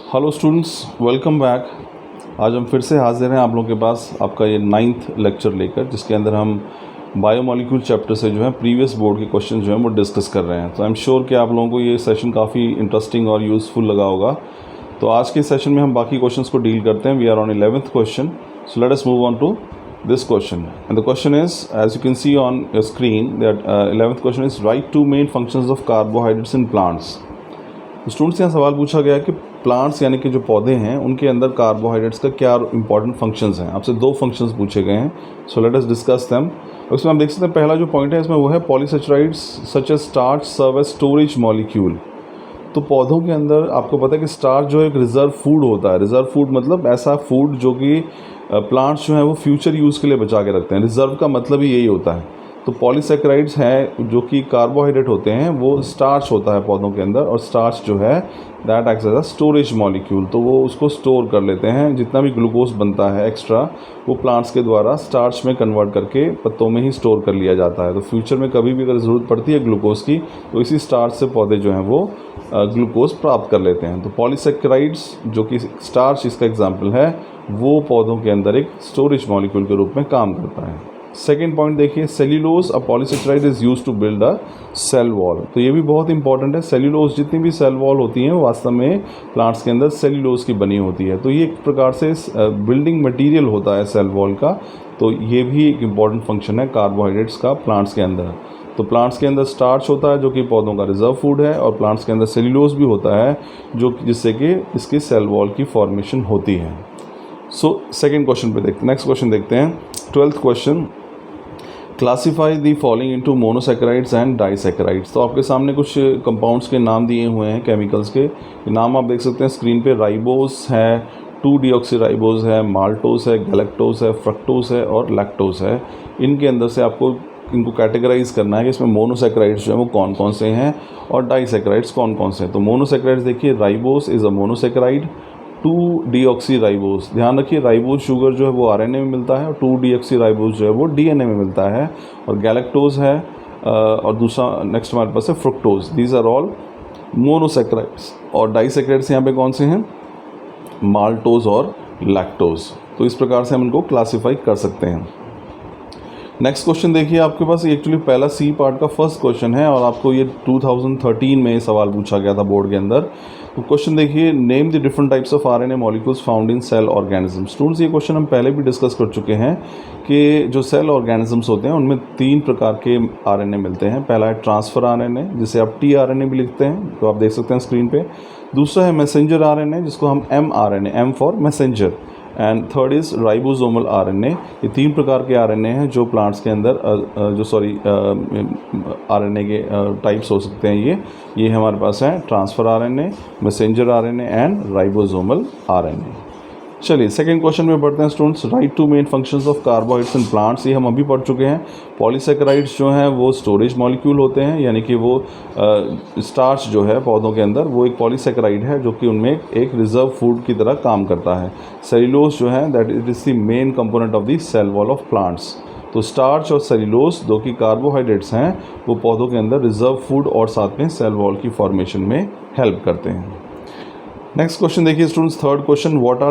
Hello students, welcome back. आज हम फिर से हाजिर हैं आप लोगों के पास आपका ये 9th लेक्चर लेकर, जिसके अंदर हम बायोमॉलिक्यूल चैप्टर से जो है प्रीवियस बोर्ड के क्वेश्चन जो हैं वो डिस्कस कर रहे हैं। तो आई एम श्योर कि आप लोगों को ये सेशन काफ़ी इंटरेस्टिंग और यूज़फुल लगा होगा। तो आज के सेशन में हम बाकी क्वेश्चंस को डील करते हैं। We are on 11th question, so let us move on to this question, and the question is, as you can see on your screen, that 11th question is write two main functions of carbohydrates in plants. Students यहाँ सवाल पूछा गया कि plants यानी कि जो पौधे हैं उनके अंदर कार्बोहाइड्रेट्स का क्या इंपॉर्टेंट फंक्शंस हैं। आपसे दो फंक्शंस पूछे गए हैं, सो लेट अस डिस्कस देम। उसमें हम देख सकते हैं पहला जो पॉइंट है इसमें वो है polysaccharides such as starch serve as storage molecule. तो पौधों के अंदर आपको पता है कि स्टार्च जो है एक रिजर्व फूड होता है। रिजर्व फूड मतलब ऐसा फूड जो कि प्लांट्स जो हैं वो फ्यूचर यूज़ के लिए बचा के रखते हैं। रिजर्व का मतलब ही यही होता है। तो पॉलीसेकेराइड्स हैं जो कि कार्बोहाइड्रेट होते हैं, वो स्टार्च होता है पौधों के अंदर, और स्टार्च जो है that acts as a storage molecule. तो वो उसको स्टोर कर लेते हैं। जितना भी ग्लूकोज बनता है एक्स्ट्रा, वो प्लांट्स के द्वारा स्टार्च में कन्वर्ट करके पत्तों में ही स्टोर कर लिया जाता है। तो फ्यूचर में कभी भी अगर ज़रूरत पड़ती है ग्लूकोज की, तो इसी स्टार्च से पौधे जो हैं वो ग्लूकोज प्राप्त कर लेते हैं। तो पॉलीसेकेराइड्स जो कि स्टार्च इसका एग्जाम्पल है, वो पौधों के अंदर एक स्टोरेज मॉलिक्यूल के रूप में काम करता है। सेकेंड पॉइंट देखिए, cellulose a polysaccharide is used to build a cell wall. तो ये भी बहुत इंपॉर्टेंट है। सेल्यूलोज जितनी भी सेल वॉल होती हैं वो वास्तव में प्लांट्स के अंदर सेल्यूलोज की बनी होती है। तो ये एक प्रकार से बिल्डिंग मटेरियल होता है सेल वॉल का। तो ये भी एक इम्पॉर्टेंट फंक्शन है कार्बोहाइड्रेट्स का प्लांट्स के अंदर। तो प्लांट्स के अंदर स्टार्च होता है जो कि पौधों का रिजर्व फूड है, और प्लांट्स के अंदर सेल्यूलोज भी होता है जो जिससे कि इसकी सेल वॉल की फॉर्मेशन होती है। सो सेकेंड क्वेश्चन पे देखते हैं, नेक्स्ट क्वेश्चन देखते हैं। 12th question, classify the following into monosaccharides and disaccharides. तो आपके सामने कुछ कंपाउंड्स के नाम दिए हुए हैं, केमिकल्स के नाम आप देख सकते हैं स्क्रीन पे। राइबोस है, 2-डीऑक्सीराइबोस है, माल्टोस है, गैलेक्टोस है, फ्रक्टोस है और लैक्टोस है। इनके अंदर से आपको इनको कैटेगराइज करना है कि इसमें मोनोसेकेराइड्स जो है वो कौन कौन से हैं और डाइसेकेराइड्स कौन कौन से हैं। तो मोनोसेकेराइड्स देखिए, राइबोस इज़ अ मोनोसेकेराइड। 2-डीऑक्सीराइबोस, ध्यान रखिए राइबोस शुगर जो है वो आरएनए में मिलता है, और 2-डीऑक्सीराइबोस जो है वो डीएनए में मिलता है। और गैलेक्टोज है, और दूसरा नेक्स्ट हमारे पास है fructose. These are all monosaccharides. और डाइसेकेराइड्स यहाँ पे कौन से हैं? माल्टोज और लैक्टोज। तो इस प्रकार से हम इनको क्लासीफाई कर सकते हैं। नेक्स्ट क्वेश्चन देखिए, आपके पास एक्चुअली पहला सी पार्ट का फर्स्ट क्वेश्चन है, और आपको ये 2013 में सवाल पूछा गया था बोर्ड के अंदर। तो क्वेश्चन देखिए, name the different types of RNA molecules found in cell organism. Students, ये क्वेश्चन हम पहले भी डिस्कस कर चुके हैं कि जो सेल ऑर्गेनिजम्स होते हैं उनमें 3 प्रकार के आरएनए मिलते हैं। पहला है ट्रांसफर आरएनए, जिसे आप टीआरएनए भी लिखते हैं, तो आप देख सकते हैं स्क्रीन पे। दूसरा है मैसेंजर आरएनए, जिसको हम mRNA, M for messenger, and third is ribosomal RNA. ये 3 प्रकार के आरएनए हैं जो प्लांट्स के अंदर आरएनए के टाइप्स हो सकते हैं। ये हमारे पास है transfer RNA, messenger RNA and ribosomal RNA. चलिए सेकंड क्वेश्चन में बढ़ते हैं students. Write two main functions of carbohydrates in plants, ये हम अभी पढ़ चुके हैं। पॉलीसेकेराइड्स जो हैं वो स्टोरेज मॉलिक्यूल होते हैं, यानी कि वो स्टार्च जो है पौधों के अंदर वो एक पॉलीसेकेराइड है जो कि उनमें एक रिजर्व फूड की तरह काम करता है। सेल्यूलोज जो है that it is the main component of the cell wall of plants. तो स्टार्च और सेल्यूलोज दो की कार्बोहाइड्रेट्स हैं, वो पौधों के अंदर रिजर्व फूड और साथ में सेल वॉल की फॉर्मेशन में हेल्प करते हैं। नेक्स्ट क्वेश्चन देखिए students, third question, what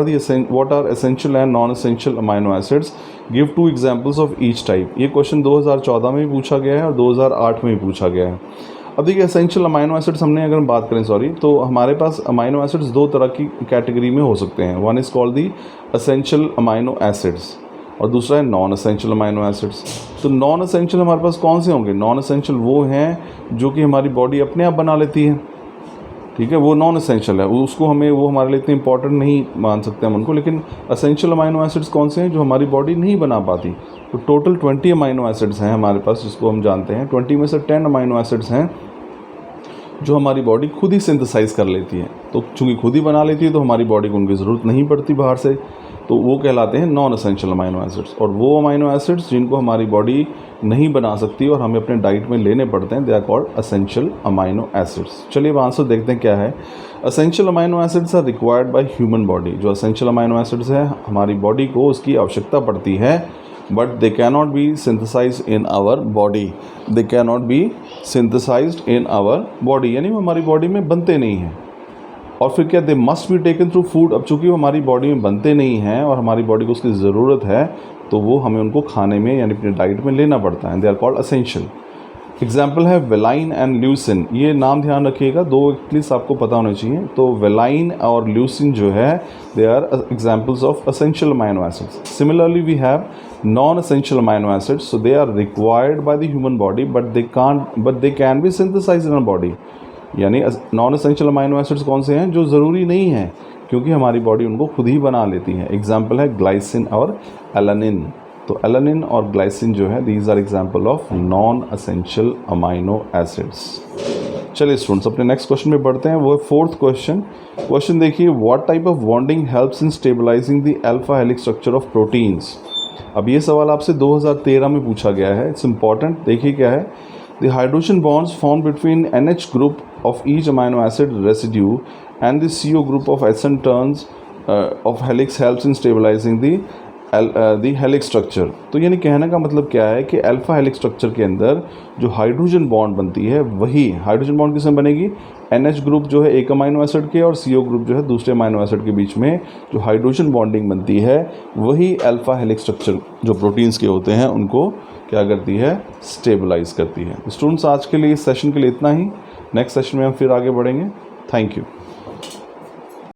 are essential and non essential amino acids, give 2 examples of each type. ये क्वेश्चन 2014 में भी पूछा गया है और 2008 में भी पूछा गया है। अब देखिए एसेंशियल अमाइनो एसिड्स हमने अगर बात करें तो हमारे पास अमाइनो एसिड्स 2 तरह की कैटेगरी में हो सकते हैं। One is called the essential amino acids और दूसरा है नॉन एसेंशियल अमाइनो एसिड्स। तो नॉन एसेंशियल हमारे पास कौन से होंगे? नॉन एसेंशियल वो हैं जो कि हमारी बॉडी अपने आप बना लेती है, ठीक है, वो नॉन एसेंशियल है, उसको वो हमारे लिए इतने इंपॉर्टेंट नहीं मान सकते हम उनको। लेकिन एसेंशियल अमाइनो एसिड्स कौन से हैं? जो हमारी बॉडी नहीं बना पाती। तो टोटल 20 अमाइनो एसिड्स हैं हमारे पास, जिसको हम जानते हैं। 20 में से 10 अमाइनो एसिड्स हैं जो हमारी बॉडी खुद ही सिंथेसाइज कर लेती है। तो चूँकि खुद ही बना लेती है तो हमारी बॉडी को उनकी ज़रूरत नहीं पड़ती बाहर से, तो वो कहलाते हैं नॉन एसेंशियल अमाइनो एसिड्स। और वो अमाइनो एसिड्स जिनको हमारी बॉडी नहीं बना सकती और हमें अपने डाइट में लेने पड़ते हैं, they are called essential amino acids. चलिए अब आंसर देखते हैं क्या है। Essential amino acids are required by human body. जो एसेंशियल अमाइनो एसिड्स है हमारी बॉडी को उसकी आवश्यकता पड़ती है, but they cannot be synthesized in our body. They cannot be synthesized in our body, यानी वो हमारी बॉडी में बनते नहीं हैं। और फिर क्या, they must be taken through food. अब चूँकि वो हमारी बॉडी में बनते नहीं हैं और हमारी बॉडी को उसकी ज़रूरत है, तो वो हमें उनको खाने में यानी अपनी डाइट में लेना पड़ता है। They are called essential. Example है वेलाइन एंड ल्यूसिन। ये नाम ध्यान रखिएगा, दो एटलीस्ट आपको पता होने चाहिए। तो वेलाइन और ल्यूसिन जो है, they are examples of essential amino acids. Similarly we have non essential amino acids, so they are required by the human body but they can be synthesized in a body. यानी non essential amino acids कौन से हैं, जो ज़रूरी नहीं हैं क्योंकि हमारी बॉडी उनको खुद ही बना लेती है। एग्जाम्पल है ग्लाइसिन और एलानिन। तो एलानिन और ग्लाइसिन जो है, these are example of non essential amino acids. चलिए स्टूडेंट्स, अपने नेक्स्ट क्वेश्चन में बढ़ते हैं। वो है फोर्थ क्वेश्चन। क्वेश्चन देखिए, what type of bonding helps in stabilizing the alpha helix structure of proteins. अब ये सवाल आपसे 2013 में पूछा गया है। It's important. देखिए क्या है, the hydrogen bonds form between NH group of each amino acid residue and the CO group of SN turns of helix helps in stabilizing the helix structure। तो यानी कहने का मतलब क्या है कि अल्फा हेलिक्स स्ट्रक्चर के अंदर जो हाइड्रोजन बॉन्ड बनती है, वही हाइड्रोजन बॉन्ड किसमें बनेगी, NH ग्रुप जो है एक अमाइनो एसिड के और CO ग्रुप जो है दूसरे अमाइनो एसिड के बीच में जो हाइड्रोजन बॉन्डिंग बनती है, वही अल्फा हेलिक्स स्ट्रक्चर जो प्रोटीन्स के होते हैं उनको क्या करती है, स्टेबलाइज करती है। स्टूडेंट्स, आज के लिए इस सेशन के लिए इतना ही। नेक्स्ट सेशन में हम फिर आगे बढ़ेंगे। Thank you.